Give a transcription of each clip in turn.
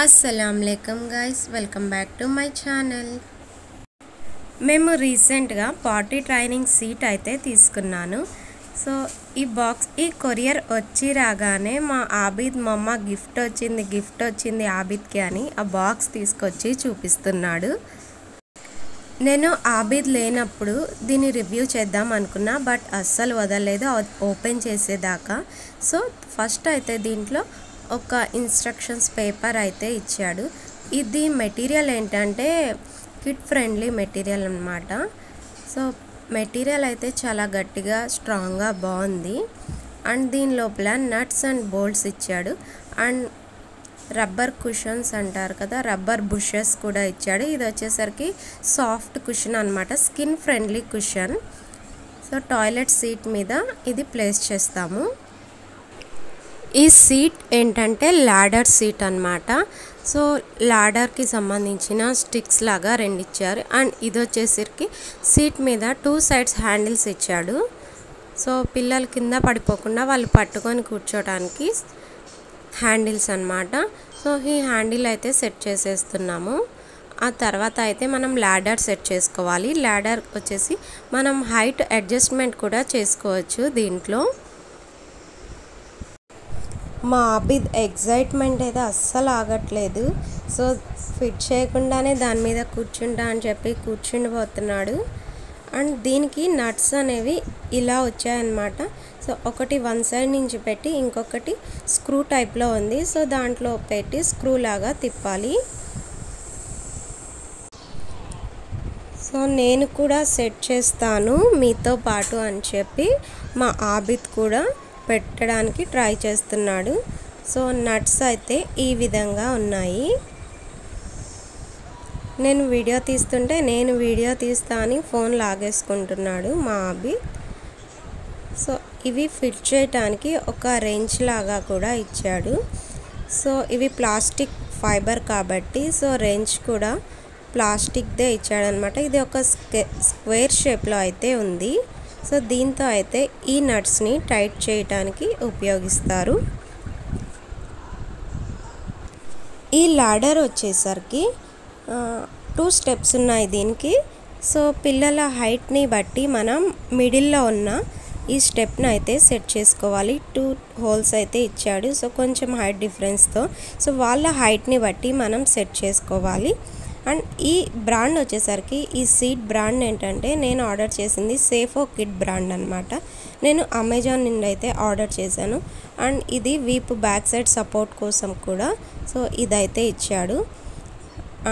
अस्सलामुअलैकुम guys, welcome back to my channel. మేము రీసెంట్గా పార్టీ ట్రైనింగ్ సీట్ అయితే తీసుకున్నాను. సో ఈ కొరియర్ వచ్చి రాగానే మా ఆబిద్ మమ్మ గిఫ్ట్ వచ్చింది ఆబిద్కి అని ఆ బాక్స్ తీసుకొచ్చి చూపిస్తున్నాడు. నేను ఆబిద్ లేనప్పుడు దీన్ని రివ్యూ చేద్దాం అనుకున్నా, బట్ అస్సలు వదలలేదు ఓపెన్ చేసేదాకా. సో ఫస్ట్ అయితే దీంట్లో ఒక ఇన్స్ట్రక్షన్స్ పేపర్ అయితే ఇచ్చాడు. ఇది మెటీరియల్ ఏంటంటే కిడ్ ఫ్రెండ్లీ మెటీరియల్ అన్నమాట. సో మెటీరియల్ అయితే చాలా గట్టిగా స్ట్రాంగ్గా బాగుంది. అండ్ దీని లోపల నట్స్ అండ్ బోల్ట్స్ ఇచ్చాడు. అండ్ రబ్బర్ కుషన్స్ అంటారు కదా, రబ్బర్ బుషెస్ కూడా ఇచ్చాడు. ఇది వచ్చేసరికి సాఫ్ట్ కుషన్ అనమాట, skin friendly cushion. So toilet seat మీద ఇది ప్లేస్ చేస్తాము. ఈ సీట్ ఏంటంటే లాడర్ సీట్ అన్నమాట. సో లాడర్కి సంబంధించిన స్టిక్స్ లాగా రెండు ఇచ్చారు. అండ్ ఇది వచ్చేసరికి సీట్ మీద 2 సైడ్స్ హ్యాండిల్స్ ఇచ్చాడు. సో పిల్లలు కింద పడిపోకుండా వాళ్ళు పట్టుకొని కూర్చోడానికి హ్యాండిల్స్ అన్నమాట. సో ఈ హ్యాండిల్ అయితే సెట్ చేసేస్తున్నాము. ఆ తర్వాత అయితే మనం లాడర్ సెట్ చేసుకోవాలి. లాడర్ వచ్చేసి మనం హైట్ అడ్జస్ట్మెంట్ కూడా చేసుకోవచ్చు దీంట్లో. మా ఆబిద్ ఎగ్జైట్మెంట్ అయితే అస్సలు ఆగట్లేదు. సో ఫిట్ చేయకుండానే దాని మీద కూర్చుంటా అని చెప్పి కూర్చుండిపోతున్నాడు. అండ్ దీనికి నట్స్ అనేవి ఇలా వచ్చాయన్నమాట. సో ఒకటి 1 సైడ్ నుంచి పెట్టి ఇంకొకటి స్క్రూ టైప్లో ఉంది. సో దాంట్లో పెట్టి స్క్రూ లాగా తిప్పాలి. సో నేను కూడా సెట్ చేస్తాను మీతో పాటు అని చెప్పి మా ఆబిద్ కూడా పెట్టడానికి ట్రై చేస్తున్నాడు. సో నట్స్ అయితే ఈ విధంగా ఉన్నాయి. నేను వీడియో తీస్తా అని ఫోన్ లాగేసుకుంటున్నాడు మా ఆబిద్. సో ఇవి ఫిట్ చేయడానికి ఒక రెంచ్ లాగా కూడా ఇచ్చాడు. సో ఇవి ప్లాస్టిక్ ఫైబర్ కాబట్టి సో రెంచ్ కూడా ప్లాస్టిక్దే ఇచ్చాడనమాట. ఇది ఒక స్క్వేర్ షేప్లో అయితే ఉంది. సో దీంతో అయితే ఈ నట్స్ని టైట్ చేయడానికి ఉపయోగిస్తారు. ఈ లాడర్ వచ్చేసరికి 2 స్టెప్స్ ఉన్నాయి దీనికి. సో పిల్లల హైట్ని బట్టి మనం మిడిల్లో ఉన్న ఈ స్టెప్ని అయితే సెట్ చేసుకోవాలి. 2 హోల్స్ అయితే ఇచ్చాడు. సో కొంచెం హైట్ డిఫరెన్స్తో సో వాళ్ళ హైట్ని బట్టి మనం సెట్ చేసుకోవాలి. అండ్ ఈ బ్రాండ్ వచ్చేసరికి ఈ సీట్ బ్రాండ్ ఏంటంటే నేను ఆర్డర్ చేసింది సేఫో కిడ్ బ్రాండ్ అనమాట. నేను అమెజాన్ నుండి అయితే ఆర్డర్ చేశాను. అండ్ ఇది వీపు బ్యాక్ సైడ్ సపోర్ట్ కోసం కూడా సో ఇదైతే ఇచ్చాడు.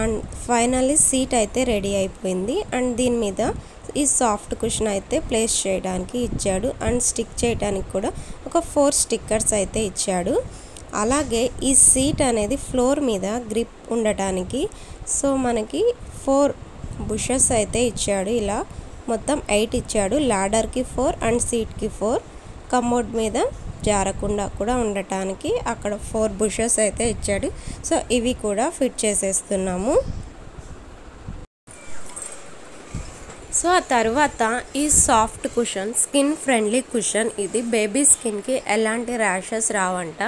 అండ్ ఫైనల్లీ సీట్ అయితే రెడీ అయిపోయింది. అండ్ దీని మీద ఈ సాఫ్ట్ కుషన్ అయితే ప్లేస్ చేయడానికి ఇచ్చాడు. అండ్ స్టిక్ చేయడానికి కూడా ఒక 4 స్టిక్కర్స్ అయితే ఇచ్చాడు. అలాగే ఈ సీట్ అనేది ఫ్లోర్ మీద గ్రిప్ ఉండటానికి సో మనకి 4 బుషెస్ అయితే ఇచ్చాడు. ఇలా మొత్తం 8 ఇచ్చాడు. లాడర్కి 4 అండ్ సీట్కి 4. కమోడ్ మీద జారకుండా కూడా ఉండటానికి అక్కడ 4 బుషెస్ అయితే ఇచ్చాడు. సో ఇవి కూడా ఫిట్ చేసేస్తున్నాము. సో ఆ తర్వాత ఈ soft cushion skin friendly cushion, ఇది బేబీ స్కిన్కి ఎలాంటి ర్యాషెస్ రావంట.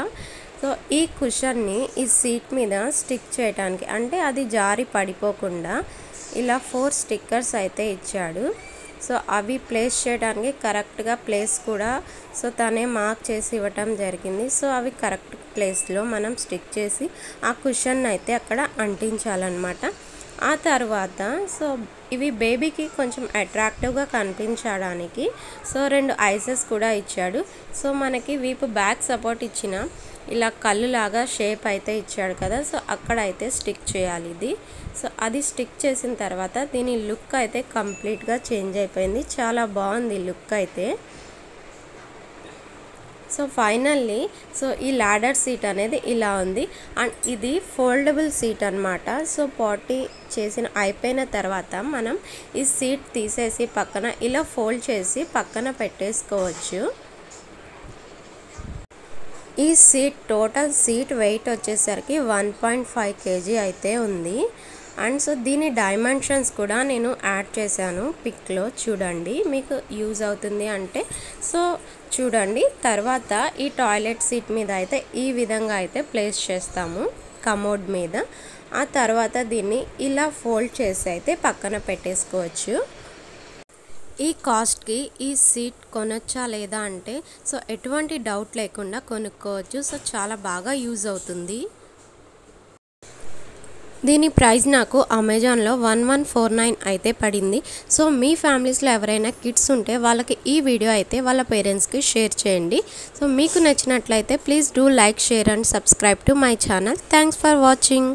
సో ఈ కుషన్ని ఈ సీట్ మీద స్టిక్ చేయడానికి అంటే అది జారి పడిపోకుండా ఇలా 4 స్టిక్కర్స్ అయితే ఇచ్చాడు. సో అవి ప్లేస్ చేయడానికి కరెక్ట్గా ప్లేస్ కూడా సో తనే మార్క్ చేసి ఇవ్వటం జరిగింది. సో అవి కరెక్ట్ ప్లేస్లో మనం స్టిక్ చేసి ఆ కుషన్ అయితే అక్కడ అంటించాలన్నమాట. ఆ తర్వాత సో ఇవి బేబీకి కొంచెం అట్రాక్టివ్గా కనిపించడానికి సో 2 ఐసెస్ కూడా ఇచ్చాడు. సో మనకి వీపు బ్యాక్ సపోర్ట్ ఇచ్చిన ఇలా కళ్ళు లాగా షేప్ అయితే ఇచ్చాడు కదా, సో అక్కడ అయితే స్టిక్ చేయాలి ఇది. సో అది స్టిక్ చేసిన తర్వాత దీని లుక్ అయితే కంప్లీట్గా చేంజ్ అయిపోయింది. చాలా బాగుంది లుక్ అయితే. సో ఫైనల్లీ సో ఈ లాడర్ సీట్ అనేది ఇలా ఉంది. అండ్ ఇది ఫోల్డబుల్ సీట్ అనమాట. సో పార్టీ అయిపోయిన తర్వాత మనం ఈ సీట్ తీసేసి పక్కన ఇలా ఫోల్డ్ చేసి పక్కన పెట్టేసుకోవచ్చు. ఈ సీట్ టోటల్ సీట్ వెయిట్ వచ్చేసరికి 1.5 kg అయితే ఉంది. అండ్ సో దీని డైమెన్షన్స్ కూడా నేను యాడ్ చేశాను పిక్లో, చూడండి మీకు యూజ్ అవుతుంది అంటే. సో చూడండి, తర్వాత ఈ టాయిలెట్ సీట్ మీద అయితే ఈ విధంగా అయితే ప్లేస్ చేస్తాము కమోడ్ మీద. ఆ తర్వాత దీన్ని ఇలా ఫోల్డ్ చేసి అయితే పక్కన పెట్టేసుకోవచ్చు. ఈ కాస్ట్కి ఈ సీట్ కొనొచ్చా లేదా అంటే సో ఎటువంటి డౌట్ లేకుండా కొనుక్కోవచ్చు. సో చాలా బాగా యూజ్ అవుతుంది. దీని ప్రైస్ నాకు అమెజాన్లో 1149 అయితే పడింది. సో మీ ఫ్యామిలీస్లో ఎవరైనా కిడ్స్ ఉంటే వాళ్ళకి ఈ వీడియో అయితే వాళ్ళ పేరెంట్స్కి షేర్ చేయండి. సో మీకు నచ్చినట్లయితే please do like, share and subscribe to my channel. Thanks for watching.